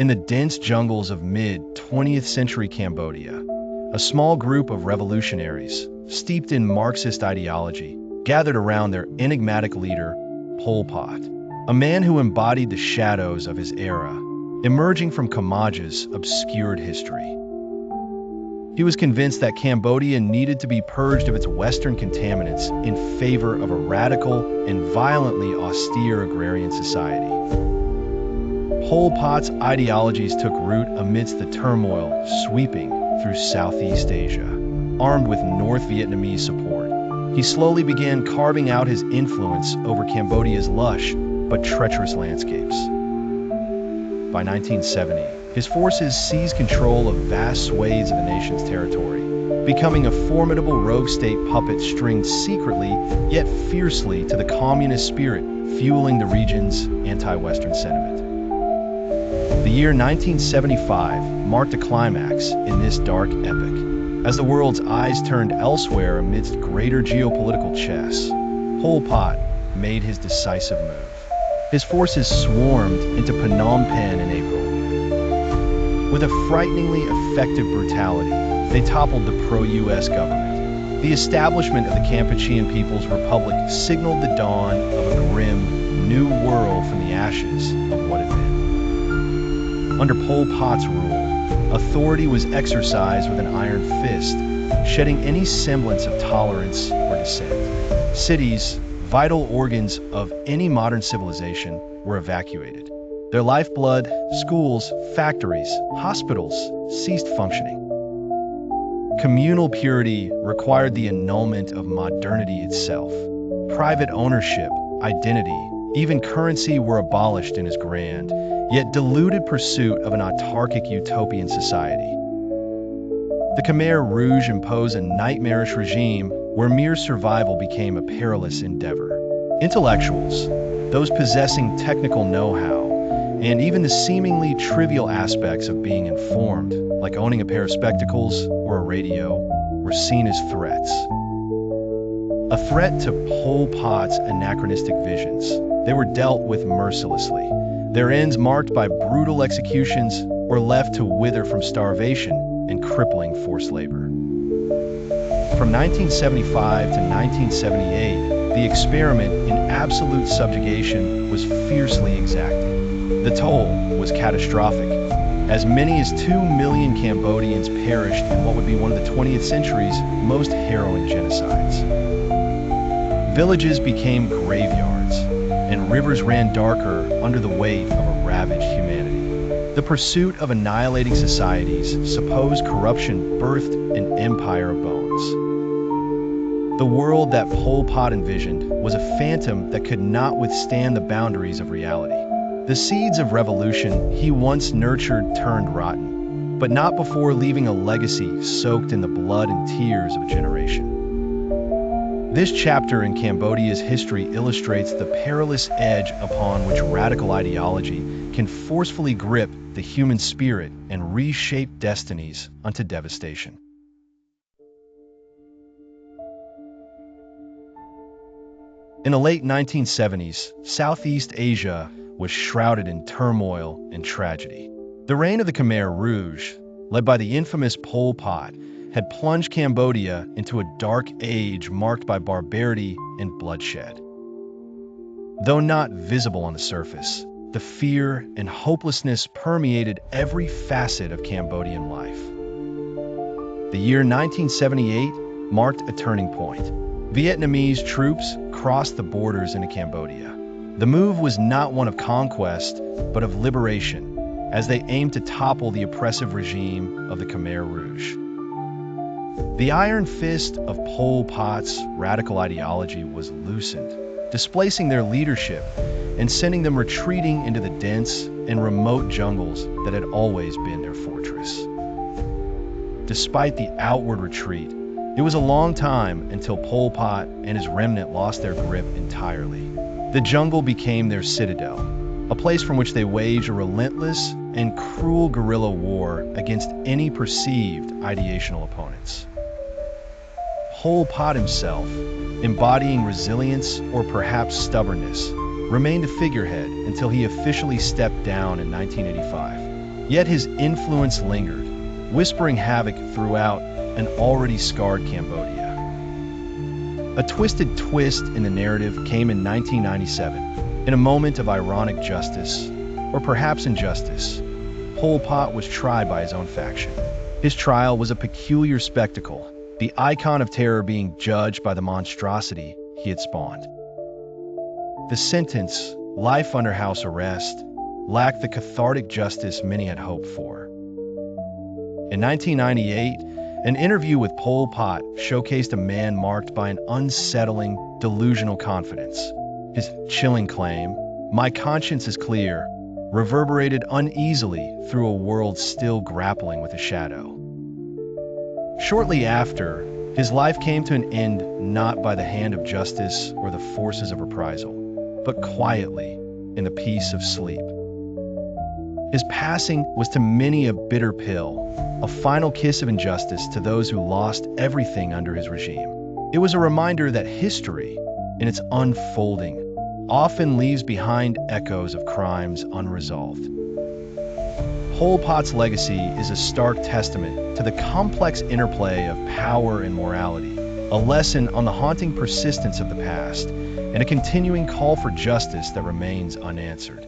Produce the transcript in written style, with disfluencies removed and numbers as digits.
In the dense jungles of mid-20th century Cambodia, a small group of revolutionaries, steeped in Marxist ideology, gathered around their enigmatic leader, Pol Pot, a man who embodied the shadows of his era, emerging from Cambodia's obscured history. He was convinced that Cambodia needed to be purged of its Western contaminants in favor of a radical and violently austere agrarian society. Pol Pot's ideologies took root amidst the turmoil sweeping through Southeast Asia. Armed with North Vietnamese support, he slowly began carving out his influence over Cambodia's lush but treacherous landscapes. By 1970, his forces seized control of vast swathes of the nation's territory, becoming a formidable rogue state puppet stringed secretly yet fiercely to the communist spirit fueling the region's anti-Western sentiment. The year 1975 marked a climax in this dark epic. As the world's eyes turned elsewhere amidst greater geopolitical chess, Pol Pot made his decisive move. His forces swarmed into Phnom Penh in April. With a frighteningly effective brutality, they toppled the pro-US government. The establishment of the Kampuchean People's Republic signaled the dawn of a grim, new world from the ashes of what had been. Under Pol Pot's rule, authority was exercised with an iron fist, shedding any semblance of tolerance or dissent. Cities, vital organs of any modern civilization, were evacuated. Their lifeblood, schools, factories, hospitals ceased functioning. Communal purity required the annulment of modernity itself. Private ownership, identity, even currency were abolished in his grand, yet deluded pursuit of an autarkic utopian society. The Khmer Rouge imposed a nightmarish regime where mere survival became a perilous endeavor. Intellectuals, those possessing technical know-how, and even the seemingly trivial aspects of being informed, like owning a pair of spectacles or a radio, were seen as threats. A threat to Pol Pot's anachronistic visions, they were dealt with mercilessly, their ends marked by brutal executions or left to wither from starvation and crippling forced labor. From 1975 to 1978, the experiment in absolute subjugation was fiercely exacted. The toll was catastrophic. As many as 2 million Cambodians perished in what would be one of the 20th century's most harrowing genocides. Villages became graveyards, and rivers ran darker under the weight of a ravaged humanity. The pursuit of annihilating societies' supposed corruption birthed an empire of bones. The world that Pol Pot envisioned was a phantom that could not withstand the boundaries of reality. The seeds of revolution he once nurtured turned rotten, but not before leaving a legacy soaked in the blood and tears of a generation. This chapter in Cambodia's history illustrates the perilous edge upon which radical ideology can forcefully grip the human spirit and reshape destinies unto devastation. In the late 1970s, Southeast Asia was shrouded in turmoil and tragedy. The reign of the Khmer Rouge, led by the infamous Pol Pot, had plunged Cambodia into a dark age marked by barbarity and bloodshed. Though not visible on the surface, the fear and hopelessness permeated every facet of Cambodian life. The year 1978 marked a turning point. Vietnamese troops crossed the borders into Cambodia. The move was not one of conquest, but of liberation, as they aimed to topple the oppressive regime of the Khmer Rouge. The iron fist of Pol Pot's radical ideology was loosened, displacing their leadership and sending them retreating into the dense and remote jungles that had always been their fortress. Despite the outward retreat, it was a long time until Pol Pot and his remnant lost their grip entirely. The jungle became their citadel, a place from which they waged a relentless and cruel guerrilla war against any perceived ideational opponents. Pol Pot himself, embodying resilience or perhaps stubbornness, remained a figurehead until he officially stepped down in 1985. Yet his influence lingered, whispering havoc throughout an already scarred Cambodia. A twisted twist in the narrative came in 1997. In a moment of ironic justice, or perhaps injustice, Pol Pot was tried by his own faction. His trial was a peculiar spectacle, the icon of terror being judged by the monstrosity he had spawned. The sentence, life under house arrest, lacked the cathartic justice many had hoped for. In 1998, an interview with Pol Pot showcased a man marked by an unsettling, delusional confidence. His chilling claim, "My conscience is clear," reverberated uneasily through a world still grappling with a shadow. Shortly after, his life came to an end not by the hand of justice or the forces of reprisal, but quietly in the peace of sleep. His passing was to many a bitter pill, a final kiss of injustice to those who lost everything under his regime. It was a reminder that history, in its unfolding, often leaves behind echoes of crimes unresolved. Pol Pot's legacy is a stark testament to the complex interplay of power and morality, a lesson on the haunting persistence of the past, and a continuing call for justice that remains unanswered.